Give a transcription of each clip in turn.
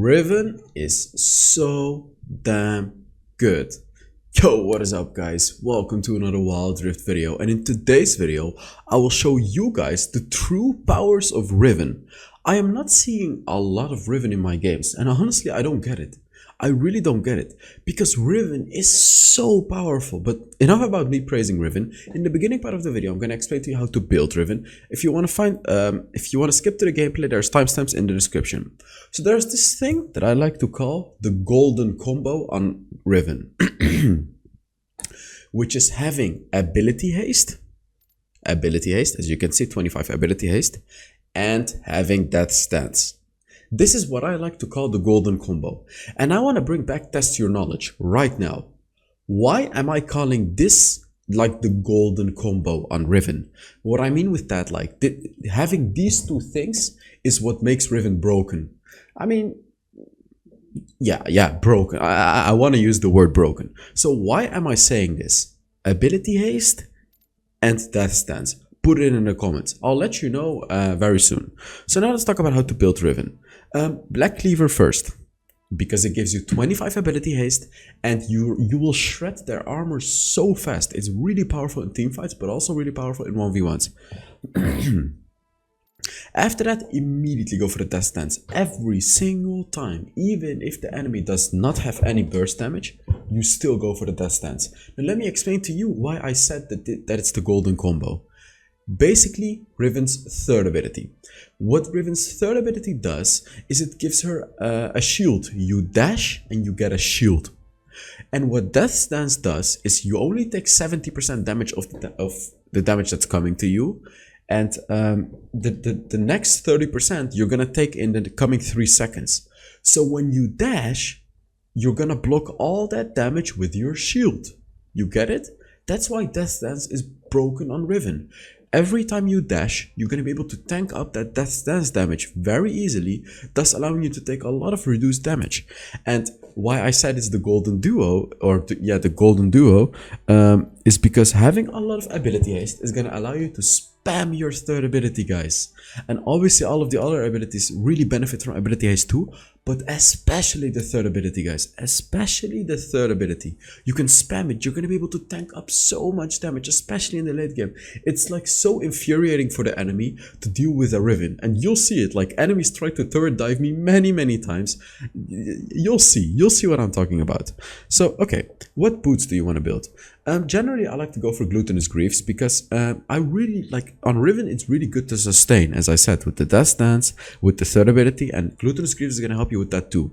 Riven is so damn good. Yo, what is up guys? Welcome to another Wild Rift video, and in today's video I will show you guys the true powers of Riven. I am not seeing a lot of Riven in my games, and honestly I don't get it. I really don't get it, because Riven is so powerful. But enough about me praising Riven. In the beginning part of the video I'm going to explain to you how to build Riven. If you want to skip to the gameplay, there's timestamps in the description. So there's this thing that I like to call the golden combo on Riven, which is having ability haste, as you can see, 25 ability haste, and having death stance. This is what I like to call the golden combo. And I want to bring back test your knowledge right now. Why am I calling this like the golden combo on Riven? What I mean with that, like having these two things is what makes Riven broken. I mean, yeah, broken. I want to use the word broken. So why am I saying this? Ability haste and death stance. Put it in the comments. I'll let you know very soon. So now let's talk about how to build Riven. Black Cleaver first, because it gives you 25 ability haste, and you will shred their armor so fast. It's really powerful in teamfights, but also really powerful in 1v1s. After that, immediately go for the death stance. Every single time, even if the enemy does not have any burst damage, you still go for the death stance. Now let me explain to you why I said that it's the golden combo. Basically, Riven's third ability. What Riven's third ability does is it gives her a shield. You dash and you get a shield. And what Death Stance does is you only take 70% damage of the damage that's coming to you. And the next 30% you're gonna take in the coming 3 seconds. So when you dash, you're gonna block all that damage with your shield. You get it? That's why Death Stance is broken on Riven. Every time you dash, you're going to be able to tank up that death stance damage very easily, thus allowing you to take a lot of reduced damage. And why I said it's the golden duo, the golden duo, is because having a lot of ability haste is going to allow you to spam your third ability, guys. And obviously all of the other abilities really benefit from ability haste too, but especially the third ability, guys. Especially the third ability. You can spam it. You're going to be able to tank up so much damage, especially in the late game. It's like so infuriating for the enemy to deal with a Riven. And you'll see it. Like, enemies try to turret dive me many times. You'll see what I'm talking about. So, okay. What boots do you want to build? Generally, I like to go for Glutinous Greaves, because I really like, on Riven, it's really good to sustain, as I said, with the Death Stance, with the third ability, and Glutinous Greaves is going to help you with that too.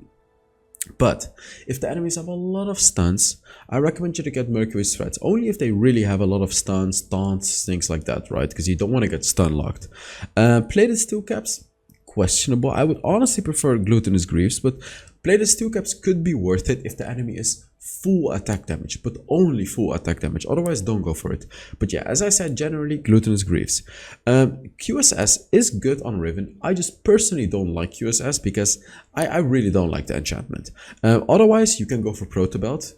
But if the enemies have a lot of stuns, I recommend you to get Mercury's Threats, only if they really have a lot of stuns, taunts, things like that, right? Because you don't want to get stun locked. Plated Steel Caps, questionable. I would honestly prefer Glutinous Greaves, but Plated Steel Caps could be worth it if the enemy is full attack damage, but only full attack damage. Otherwise, don't go for it. But yeah, as I said, generally Glutinous Greaves. QSS is good on Riven. I just personally don't like QSS because I really don't like the enchantment. Otherwise, you can go for Protobelt.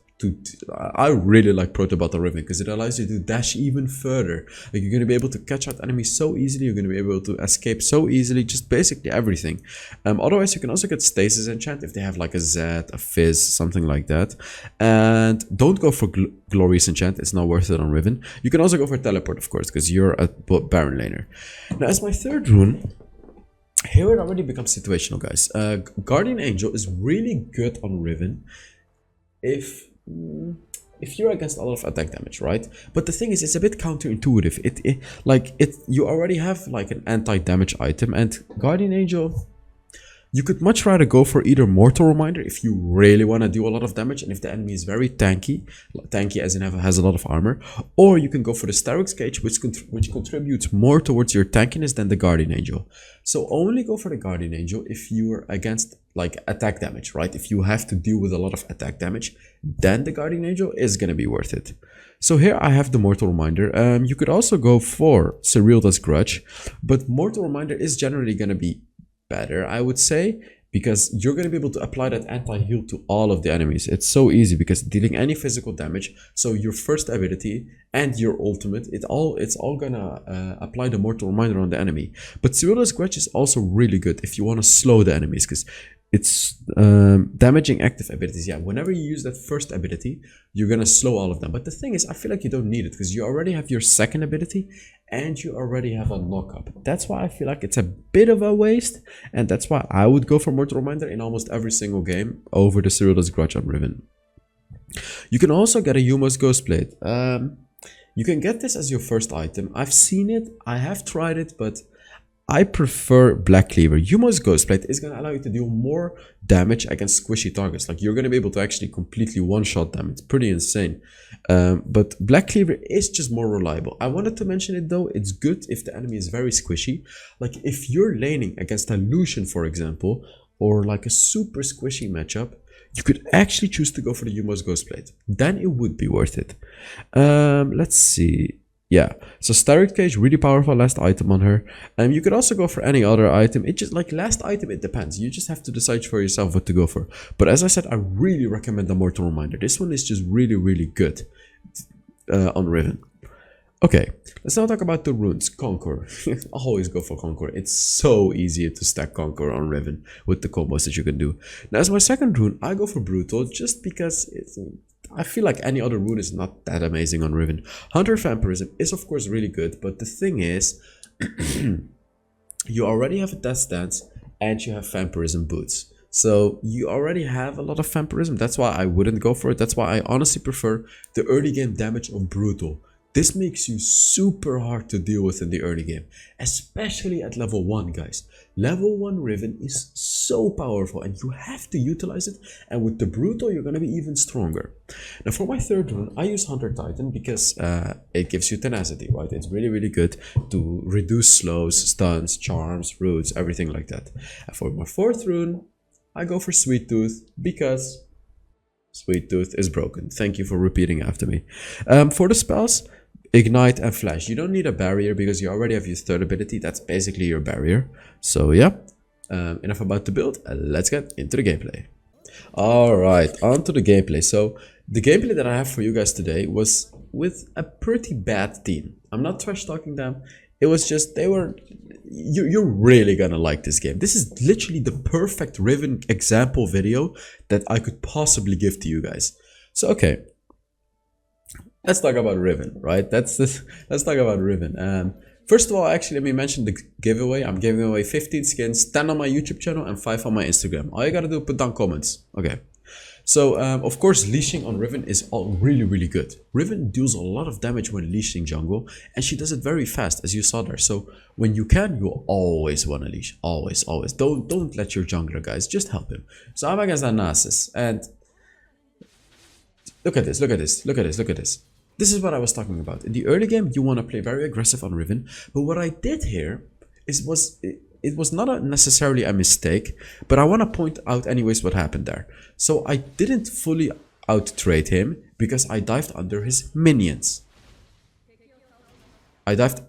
I really like Protobelt on Riven because it allows you to dash even further. Like, you're going to be able to catch out enemies so easily. You're going to be able to escape so easily. Just basically everything. Otherwise, you can also get Stasis enchant if they have like a Zed, a Fizz, something like that. And don't go for Glorious enchant. It's not worth it on Riven. You can also go for Teleport, of course, because you're a Baron laner. Now, as my third rune, here it already becomes situational, guys. Guardian Angel is really good on Riven if you're against a lot of attack damage, right? But the thing is, it's a bit counterintuitive. You already have like an anti-damage item, and Guardian Angel, you could much rather go for either Mortal Reminder if you really want to do a lot of damage, and if the enemy is very tanky as in has a lot of armor, or you can go for the Starrick's Cage, which contributes more towards your tankiness than the Guardian Angel. So only go for the Guardian Angel if you're against like attack damage, right? If you have to deal with a lot of attack damage, then the Guardian Angel is going to be worth it. So here I have the Mortal Reminder. You could also go for Cerealda's Grudge, but Mortal Reminder is generally going to be better, I would say, because you're going to be able to apply that anti-heal to all of the enemies. It's so easy because dealing any physical damage, so your first ability and your ultimate, it's all gonna apply the Mortal Reminder on the enemy. But Cerealda's Grudge is also really good if you want to slow the enemies, because It's damaging active abilities. Yeah, whenever you use that first ability, you're gonna slow all of them. But the thing is, I feel like you don't need it because you already have your second ability and you already have a knockup. That's why I feel like it's a bit of a waste, and that's why I would go for Mortal Reminder in almost every single game over the Cyril's Grudge on Riven. You can also get a Yuma's Ghostblade. You can get this as your first item. I've seen it, I have tried it, but I prefer Black Cleaver. Yuma's Ghostblade is going to allow you to deal more damage against squishy targets. Like, you're going to be able to actually completely one-shot them. It's pretty insane. But Black Cleaver is just more reliable. I wanted to mention it though. It's good if the enemy is very squishy. Like, if you're laning against a Lucian, for example, or like a super squishy matchup, you could actually choose to go for the Yuma's Ghostblade. Then it would be worth it. Let's see. Yeah, so Starrick Cage, really powerful last item on her. You could also go for any other item. It just, like, last item, it depends. You just have to decide for yourself what to go for. But as I said, I really recommend the Mortal Reminder. This one is just really, really good on Riven. Okay, let's now talk about the runes. Conquer. Always go for Conquer. It's so easy to stack Conquer on Riven with the combos that you can do. Now, as my second rune, I go for Brutal just because I feel like any other rune is not that amazing on Riven. Hunter Vampirism is of course really good, but the thing is, you already have a Death Stance and you have Vampirism boots. So you already have a lot of Vampirism. That's why I wouldn't go for it. That's why I honestly prefer the early game damage of Brutal. This makes you super hard to deal with in the early game, especially at level 1, guys. Level 1 Riven is so powerful and you have to utilize it, and with the Brutal you're going to be even stronger. Now for my third rune, I use Hunter Titan because it gives you tenacity, right? It's really, really good to reduce slows, stuns, charms, roots, everything like that. And for my fourth rune, I go for Sweet Tooth because Sweet Tooth is broken. Thank you for repeating after me. For the spells, Ignite and Flash. You don't need a barrier because you already have your third ability. That's basically your barrier. So yeah, enough about the build. Let's get into the gameplay. Alright, on to the gameplay. So the gameplay that I have for you guys today was with a pretty bad team. I'm not trash talking them. It was just, they were... You're really gonna like this game. This is literally the perfect Riven example video that I could possibly give to you guys. So okay, let's talk about Riven, right? Let's talk about Riven. First of all, actually, let me mention the giveaway. I'm giving away 15 skins, 10 on my YouTube channel and 5 on my Instagram. All you gotta do is put down comments. Okay. So, of course, leashing on Riven is really, really good. Riven deals a lot of damage when leashing jungle, and she does it very fast, as you saw there. So, when you can, you always want to leash. Always, always. Don't let your jungler, guys. Just help him. So, I'm against Anasis, and look at this, look at this, look at this, look at this. This is what I was talking about. In the early game, you want to play very aggressive on Riven, but what I did here it was not necessarily a mistake, but I want to point out anyways what happened there. So I didn't fully out-trade him because I dived under his minions. I dived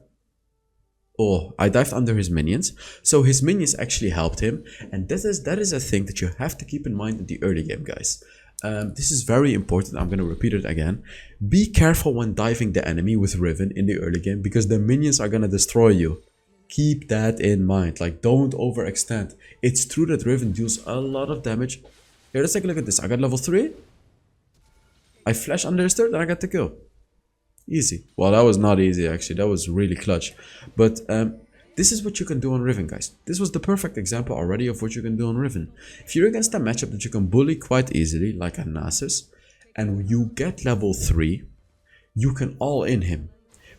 under his minions, so his minions actually helped him, and that is a thing that you have to keep in mind in the early game, guys. This is very important. I'm going to repeat it again. Be careful when diving the enemy with Riven in the early game because the minions are going to destroy you. Keep that in mind. Like, don't overextend. It's true that Riven deals a lot of damage. Here, let's take a look at this. I got level 3. I flash under his third and I got the kill. Easy. Well, that was not easy actually. That was really clutch. But this is what you can do on Riven, guys. This was the perfect example already of what you can do on Riven. If you're against a matchup that you can bully quite easily, like a Nasus, and you get level 3, you can all in him.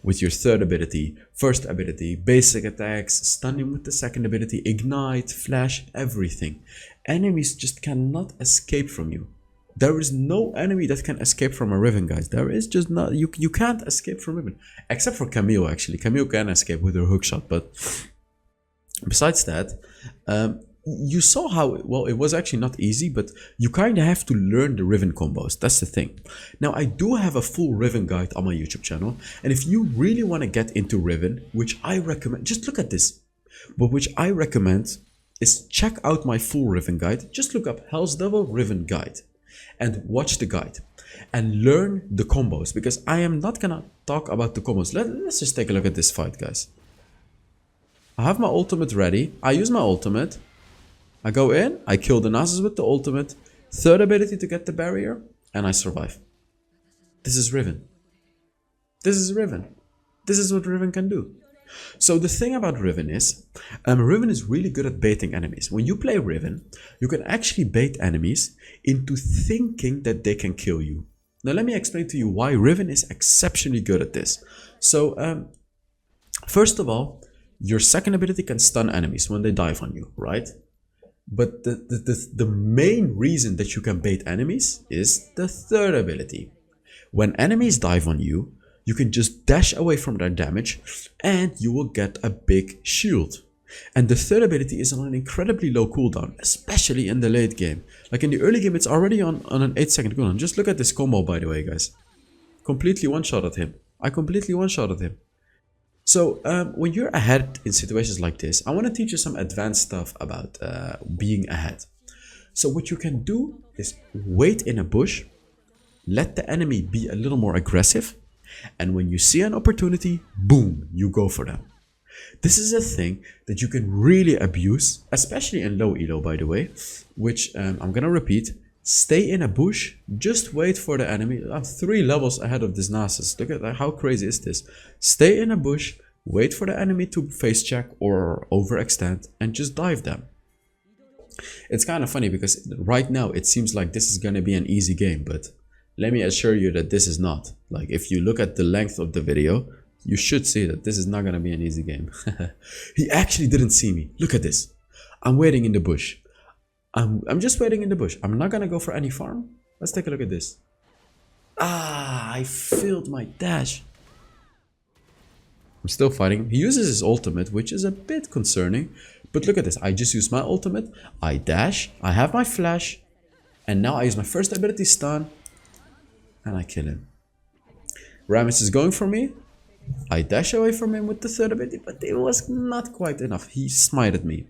With your third ability, first ability, basic attacks, stunning with the second ability, ignite, flash, everything. Enemies just cannot escape from you. There is no enemy that can escape from a Riven, guys. There is just not, you can't escape from Riven. Except for Camille, actually. Camille can escape with her hookshot, but besides that, you saw how, well, it was actually not easy, but you kind of have to learn the Riven combos. That's the thing. Now, I do have a full Riven guide on my YouTube channel, and if you really want to get into Riven, which I recommend, just look at this, but which I recommend is check out my full Riven guide. Just look up HellsDevil Riven guide and watch the guide and learn the combos, because I am not gonna talk about the combos. Let's just take a look at this fight, guys. I have my ultimate ready. I use my ultimate. I go in, I kill the Nasus with the ultimate, third ability to get the barrier, and I survive. This is Riven. This is Riven. This is what Riven can do. So the thing about Riven is really good at baiting enemies. When you play Riven, you can actually bait enemies into thinking that they can kill you. Now let me explain to you why Riven is exceptionally good at this. So first of all, your second ability can stun enemies when they dive on you, right? But the main reason that you can bait enemies is the third ability. When enemies dive on you, you can just dash away from their damage and you will get a big shield. And the third ability is on an incredibly low cooldown, especially in the late game. Like in the early game, it's already on an 8-second cooldown. Just look at this combo, by the way, guys. Completely one-shotted him. I completely one-shotted him. So when you're ahead in situations like this, I want to teach you some advanced stuff about being ahead. So what you can do is wait in a bush, let the enemy be a little more aggressive, and when you see an opportunity, boom, you go for them. This is a thing that you can really abuse, especially in low elo, by the way, which I'm gonna repeat. Stay in a bush, just wait for the enemy. I'm 3 levels ahead of this Nasus. Look at that, how crazy is this? Stay in a bush, wait for the enemy to face check or overextend, and just dive them. It's kind of funny because right now it seems like this is gonna be an easy game, but let me assure you that this is not. Like, if you look at the length of the video, you should see that this is not gonna be an easy game. He actually didn't see me. Look at this. I'm waiting in the bush. I'm just waiting in the bush. I'm not gonna go for any farm. Let's take a look at this. Ah, I failed my dash. I'm still fighting. He uses his ultimate, which is a bit concerning. But look at this. I just used my ultimate. I dash. I have my flash. And now I use my first ability, stun. And I kill him. Rammus is going for me. I dash away from him with the third ability, but it was not quite enough. He smited me.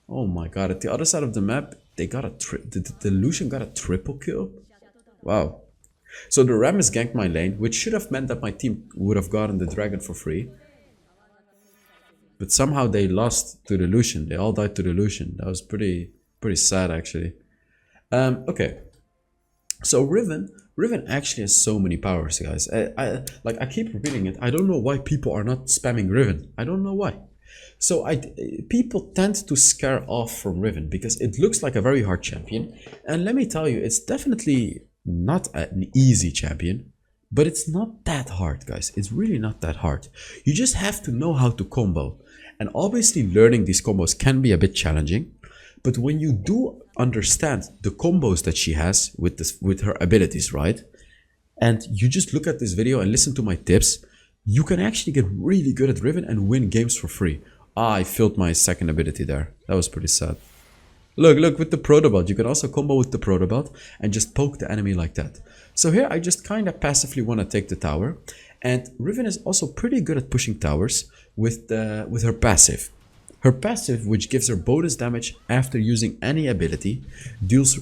Oh my god, at the other side of the map, they got the Lucian got a triple kill. Wow. So the Rammus ganked my lane, which should have meant that my team would have gotten the dragon for free. But somehow they lost to the Lucian. They all died to the Lucian. That was pretty sad, actually. Okay. So Riven actually has so many powers, guys. I keep repeating it. I don't know why people are not spamming Riven. I don't know why. So people tend to scare off from Riven because it looks like a very hard champion. And let me tell you, it's definitely not an easy champion, but it's not that hard, guys. It's really not that hard. You just have to know how to combo. And obviously learning these combos can be a bit challenging. But when you do understand the combos that she has with her abilities, right? And you just look at this video and listen to my tips, you can actually get really good at Riven and win games for free. Ah, I failed my second ability there. That was pretty sad. Look, with the Protobelt, you can also combo with the Protobelt and just poke the enemy like that. So here I just kind of passively want to take the tower. And Riven is also pretty good at pushing towers with her passive. Her passive, which gives her bonus damage after using any ability, deals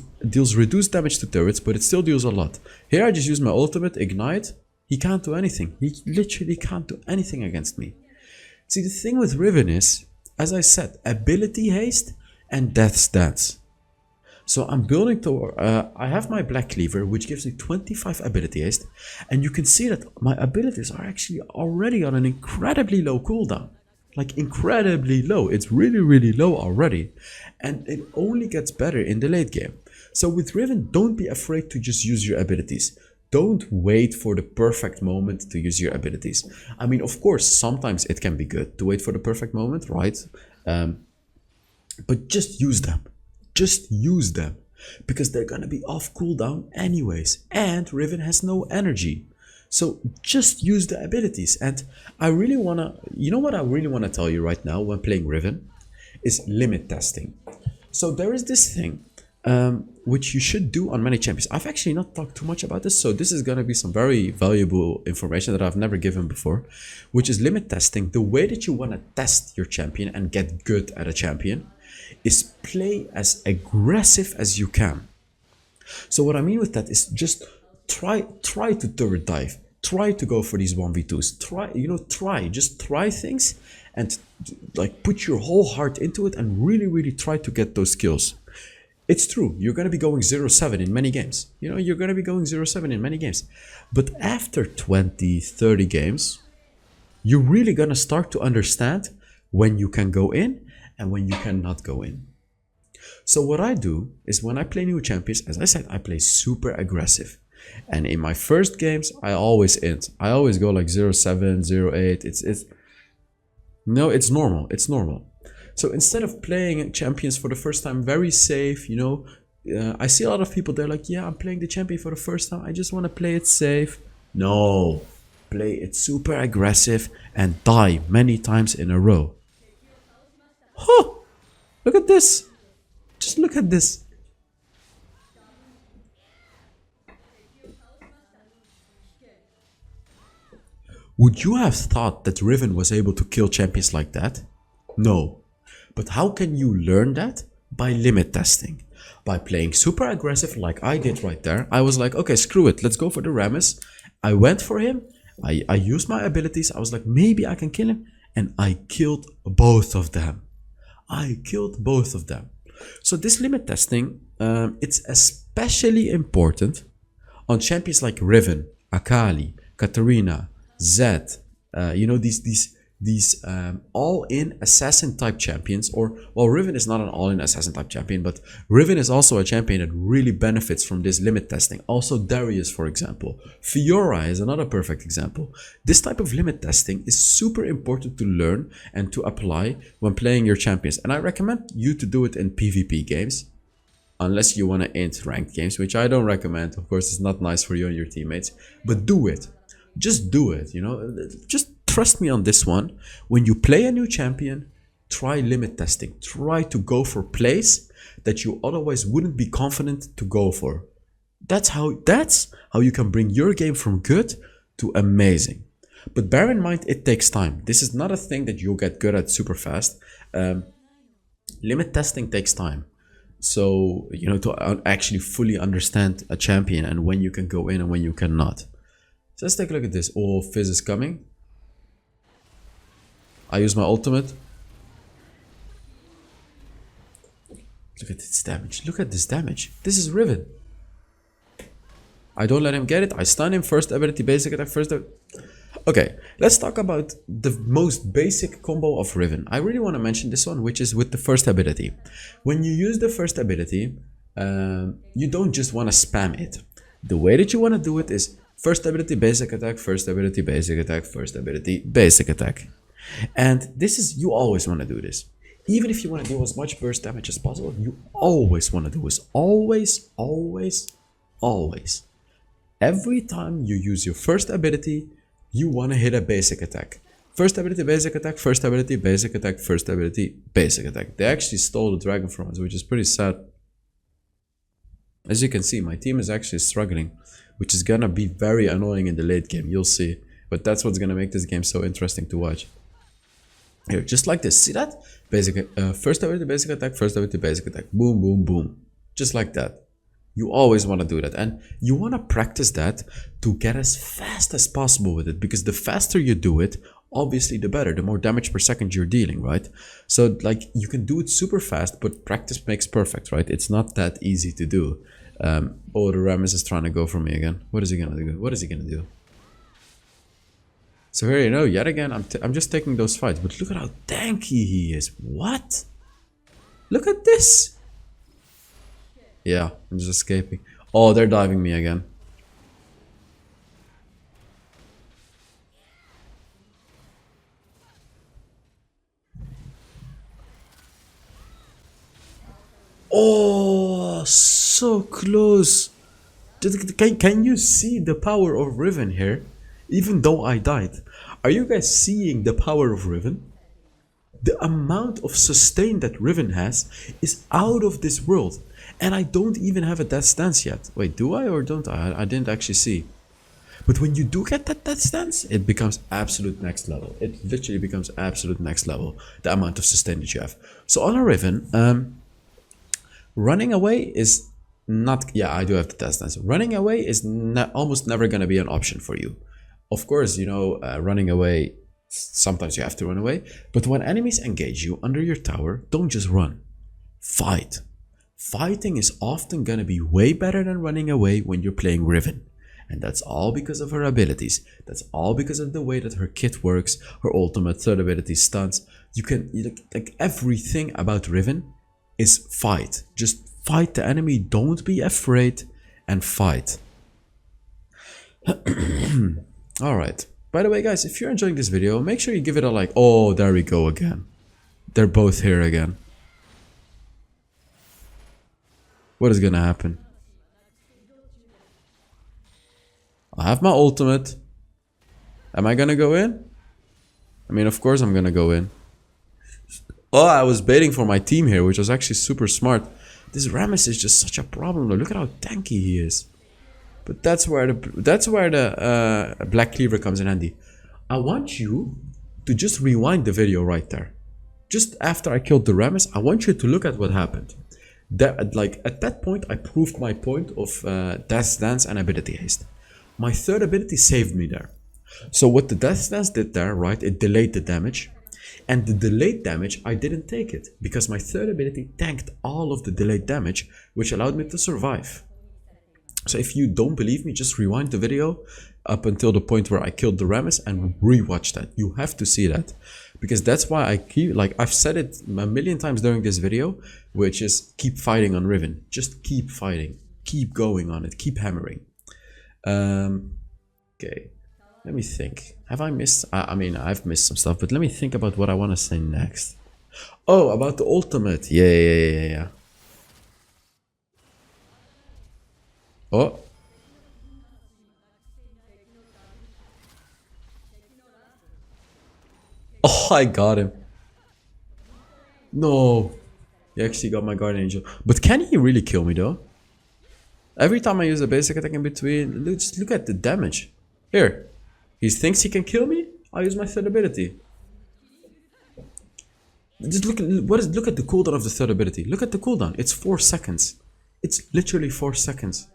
reduced damage to turrets, but it still deals a lot. Here I just use my ultimate, Ignite. He can't do anything. He literally can't do anything against me. See, the thing with Riven is, as I said, ability haste and death's dance. So I'm building to, I have my Black Cleaver, which gives me 25 ability haste, and you can see that my abilities are actually already on an incredibly low cooldown. Like incredibly low. It's really low already, and it only gets better in the late game. So with Riven, don't be afraid to just use your abilities. Don't wait for the perfect moment to use your abilities. I mean, of course, sometimes it can be good to wait for the perfect moment, right? But just use them. Just use them. Because they're gonna be off cooldown anyways. And Riven has no energy. So just use the abilities. And I really wanna, you know what I really wanna tell you right now when playing Riven? Is limit testing. So there is this thing which you should do on many champions. I've actually not talked too much about this, so this is gonna be some very valuable information that I've never given before, which is limit testing. The way that you wanna test your champion and get good at a champion is play as aggressive as you can. So what I mean with that is just try to turret dive. try to go for these 1v2s. Just try things and like put your whole heart into it and really try to get those kills. It's true, you're going to be going 0-7 in many games. You're going to be going 0-7 in many games. But after 20, 30 games, you're really going to start to understand when you can go in and when you cannot go in. So what I do is when I play new champions, as I said, I play super aggressive. And in my first games, I always end. I always go like 0-7, 0-8. It's normal. It's normal. So instead of playing champions for the first time very safe, I see a lot of people, they're like, yeah, I'm playing the champion for the first time. I just want to play it safe. No, play it super aggressive and die many times in a row. Huh, look at this. Just look at this. Would you have thought that Riven was able to kill champions like that? No. But how can you learn that? By limit testing. By playing super aggressive like I did right there. I was like, okay, screw it. Let's go for the Rammus. I went for him. I used my abilities. I was like, maybe I can kill him. And I killed both of them. So this limit testing, it's especially important on champions like Riven, Akali, Katarina, Zed, these all-in assassin type champions, or well, Riven is not an all-in assassin type champion, but Riven is also a champion that really benefits from this limit testing. Also Darius, for example. Fiora is another perfect example. This type of limit testing is super important to learn and to apply when playing your champions, and I recommend you to do it in PvP games, unless you want to int ranked games, which I don't recommend. Of course, it's not nice for you and your teammates, but do it. Just do it, just trust me on this one. When you play a new champion, try limit testing. Try to go for plays that you otherwise wouldn't be confident to go for. That's how you can bring your game from good to amazing. But bear in mind, it takes time. This is not a thing that you'll get good at super fast. Limit testing takes time. So, to actually fully understand a champion and when you can go in and when you cannot. So let's take a look at this. Oh, Fizz is coming. I use my ultimate. Look at this damage. Look at this damage. This is Riven. I don't let him get it. I stun him. First ability, basic attack, Okay, let's talk about the most basic combo of Riven. I really want to mention this one, which is with the first ability. When you use the first ability, you don't just want to spam it. The way that you want to do it is first ability, basic attack, first ability, basic attack, first ability, basic attack. And this is, you always want to do this. Even if you want to do as much burst damage as possible, you always want to do this. Always. Every time you use your first ability, you want to hit a basic attack. First ability, basic attack, first ability, basic attack, first ability, basic attack. They actually stole the dragon from us, which is pretty sad. As you can see, my team is actually struggling, which is gonna be very annoying in the late game, you'll see. But that's what's gonna make this game so interesting to watch. Here, just like this, see that? Basic, first ability, basic attack, first ability, basic attack. Boom, boom, boom. Just like that. You always want to do that. And you want to practice that to get as fast as possible with it. Because the faster you do it, obviously the better. The more damage per second you're dealing, right? So, like, you can do it super fast, but practice makes perfect, right? It's not that easy to do. Oh, the Rammus is trying to go for me again. What is he gonna do? What is he gonna do? So here you know, yet again, I'm just taking those fights. But look at how tanky he is. What? Look at this. Yeah, I'm just escaping. Oh, they're diving me again. Oh, so close. Can you see the power of Riven here? Even though I died. Are you guys seeing the power of Riven? The amount of sustain that Riven has is out of this world. And I don't even have a death stance yet. Wait, do I or don't I? I didn't actually see. But when you do get that death stance, it becomes absolute next level. It literally becomes absolute next level. The amount of sustain that you have. So on a Riven, running away is not... Yeah, I do have the death stance. Running away is almost never going to be an option for you. Of course, you know, running away, sometimes you have to run away. But when enemies engage you under your tower, don't just run. Fight. Fighting is often gonna be way better than running away when you're playing Riven. And that's all because of her abilities. That's all because of the way that her kit works, her ultimate, third ability, stunts. You can, like everything about Riven is fight. Just fight the enemy, don't be afraid, and fight. Alright. By the way, guys, if you're enjoying this video, make sure you give it a like. Oh, there we go again. They're both here again. What is gonna happen? I have my ultimate. Am I gonna go in? I mean, of course I'm gonna go in. Oh, I was baiting for my team here, which was actually super smart. This Rammus is just such a problem. Look at how tanky he is. But that's where the Black Cleaver comes in handy. I want you to just rewind the video right there. Just after I killed the Rammus, I want you to look at what happened. That, like, at that point, I proved my point of Death's Dance and Ability Haste. My third ability saved me there. So what the Death's Dance did there, right, it delayed the damage. And the delayed damage, I didn't take it, because my third ability tanked all of the delayed damage, which allowed me to survive. So if you don't believe me, just rewind the video up until the point where I killed the Rammus and rewatch that. You have to see that. Because that's why I keep, like, I've said it a million times during this video, which is keep fighting on Riven. Just keep fighting. Keep going on it. Keep hammering. Okay. Let me think. Have I missed? I mean, I've missed some stuff, but let me think about what I want to say next. Oh, about the ultimate. Yeah. Oh. Oh, I got him. No. He actually got my Guardian Angel. But can he really kill me though? Every time I use a basic attack in between, just look at the damage. Here. He thinks he can kill me? I'll use my third ability. Just look at the cooldown of the third ability. Look at the cooldown. It's 4 seconds. It's literally 4 seconds.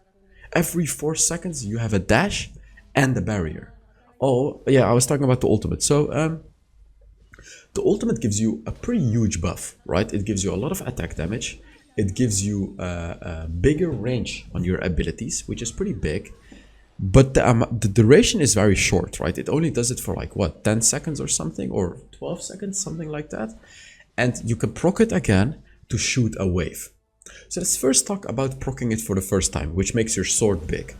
Every 4 seconds you have a dash and a barrier. Oh, yeah, I was talking about the ultimate. So, the ultimate gives you a pretty huge buff, right? It gives you a lot of attack damage. It gives you a bigger range on your abilities, which is pretty big. But the duration is very short, right? It only does it for like, what, 10 seconds or something? Or 12 seconds, something like that. And you can proc it again to shoot a wave. So let's first talk about proccing it for the first time, which makes your sword big.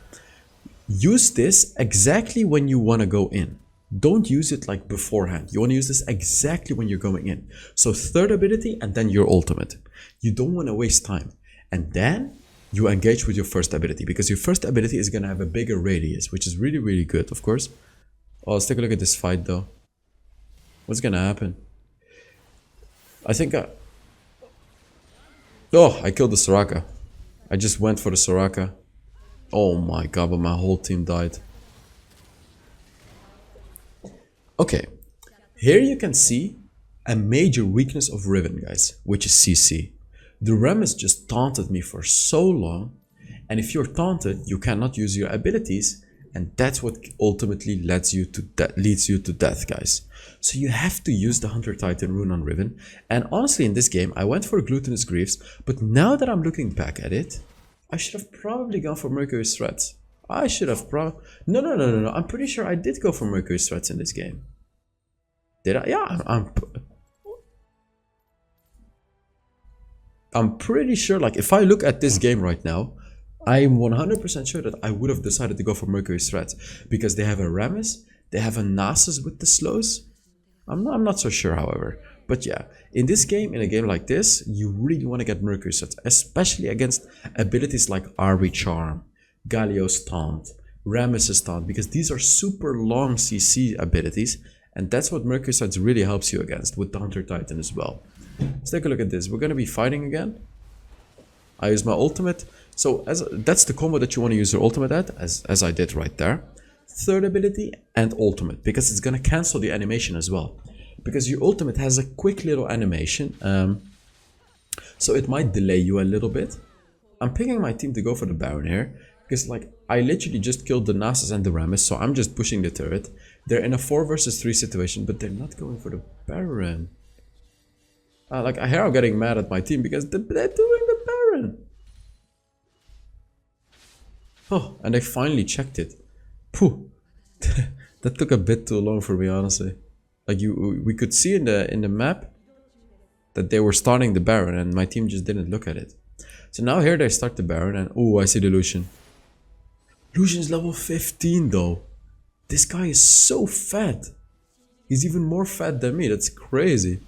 Use this exactly when you want to go in. Don't use it like beforehand. You want to use this exactly when you're going in. So third ability and then your ultimate. You don't want to waste time. And then you engage with your first ability, because your first ability is going to have a bigger radius, which is really, really good, of course. Oh, let's take a look at this fight though. What's going to happen? I think oh, I killed the Soraka. I just went for the Soraka. Oh my god, but my whole team died. Okay, here you can see a major weakness of Riven, guys, which is CC. The Rammus just taunted me for so long, and if you're taunted, you cannot use your abilities, and that's what ultimately leads you to death, guys. So you have to use the Hunter Titan rune on Riven, and honestly in this game I went for Glutinous Griefs, but now that I'm looking back at it, I should have probably gone for Mercury's Threats. I should have No, I'm pretty sure I did go for Mercury's Threats in this game. Did I? Yeah, I'm pretty sure, like, if I look at this game right now, I'm 100% sure that I would have decided to go for Mercury's Threats, because they have a Rammus, they have a Nasus with the slows. I'm not so sure, however. But yeah, in this game, in a game like this, you really want to get Mercury's Threats, especially against abilities like Arby Charm, Galio's Taunt, Rammus's Taunt, because these are super long CC abilities, and that's what Mercury's Threats really helps you against, with the Hunter Titan as well. Let's take a look at this. We're going to be fighting again. I use my ultimate. So that's the combo that you want to use your ultimate at, as I did right there. Third ability and ultimate, because it's going to cancel the animation as well. Because your ultimate has a quick little animation, so it might delay you a little bit. I'm picking my team to go for the Baron here, because like I literally just killed the Nasus and the Rammus, so I'm just pushing the turret. They're in a 4 versus 3 situation, but they're not going for the Baron. Like, I hear I'm getting mad at my team because they're doing the Baron. Oh, and they finally checked it. Phew. That took a bit too long for me, honestly. Like, we could see in the map that they were starting the Baron, and my team just didn't look at it. So now here they start the Baron, and oh, I see the Lucian. Lucian's level 15 though. This guy is so fat. He's even more fat than me. That's crazy.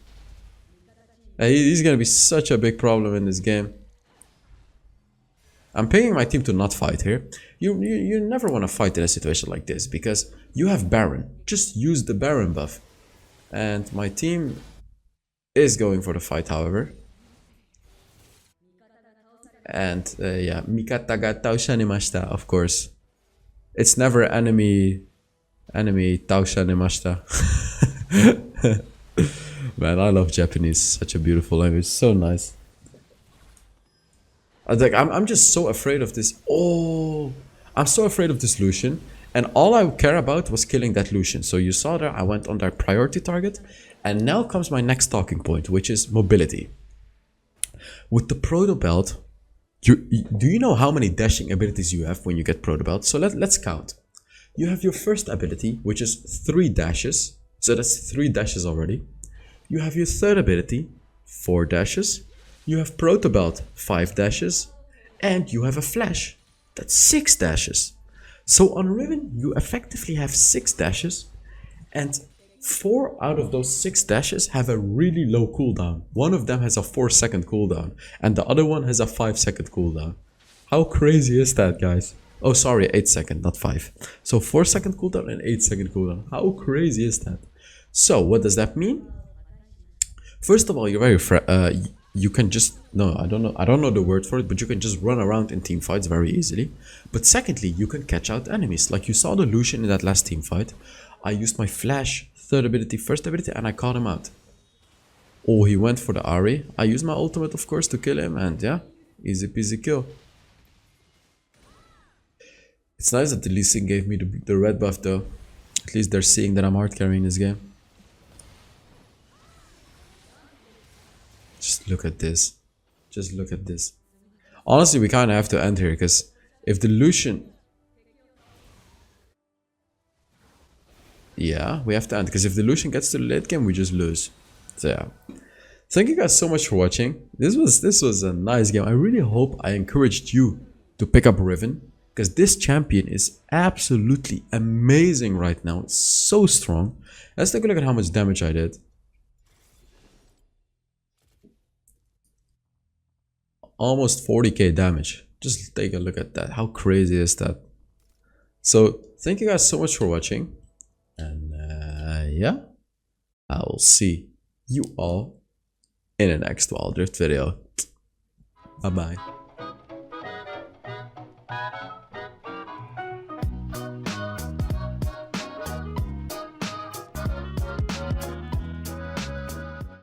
He's gonna be such a big problem in this game. I'm paying my team to not fight here. You never want to fight in a situation like this because you have Baron. Just use the Baron buff. And my team is going for the fight, however. And yeah, Mikata ga taushanimashita, of course. It's never enemy taushanimashita. Man, I love Japanese. Such a beautiful language. So nice. I'm just so afraid of this. Oh, I'm so afraid of this Lucian. And all I care about was killing that Lucian. So you saw there, I went on their priority target. And now comes my next talking point, which is mobility. With the Proto Belt, do you know how many dashing abilities you have when you get Proto Belt? So let's count. You have your first ability, which is 3 dashes. So that's 3 dashes already. You have your third ability, 4 dashes. You have Proto Belt, 5 dashes. And you have a flash. That's 6 dashes. So on Riven, you effectively have 6 dashes. And 4 out of those 6 dashes have a really low cooldown. One of them has a 4-second cooldown. And the other one has a 5-second cooldown. How crazy is that, guys? Oh, sorry, 8-second, not 5. So 4-second cooldown and 8-second cooldown. How crazy is that? So what does that mean? First of all, you're very you can just I don't know the word for it, but you can just run around in team fights very easily. But secondly, you can catch out enemies. Like you saw the Lucian in that last team fight. I used my flash, third ability, first ability, and I caught him out. Oh, he went for the Ari. I used my ultimate, of course, to kill him, and yeah, easy peasy kill. It's nice that the Lee Sin gave me the red buff though. At least they're seeing that I'm hard carrying this game. Just look at this. Just look at this. Honestly, we kind of have to end here because if the Lucian... Yeah, we have to end because if the Lucian gets to the late game, we just lose. So yeah. Thank you guys so much for watching. This was a nice game. I really hope I encouraged you to pick up Riven because this champion is absolutely amazing right now. It's so strong. Let's take a look at how much damage I did. Almost 40k damage. Just take a look at that. How crazy is that? So thank you guys so much for watching. And yeah, I will see you all in the next Wild Rift video. Bye bye.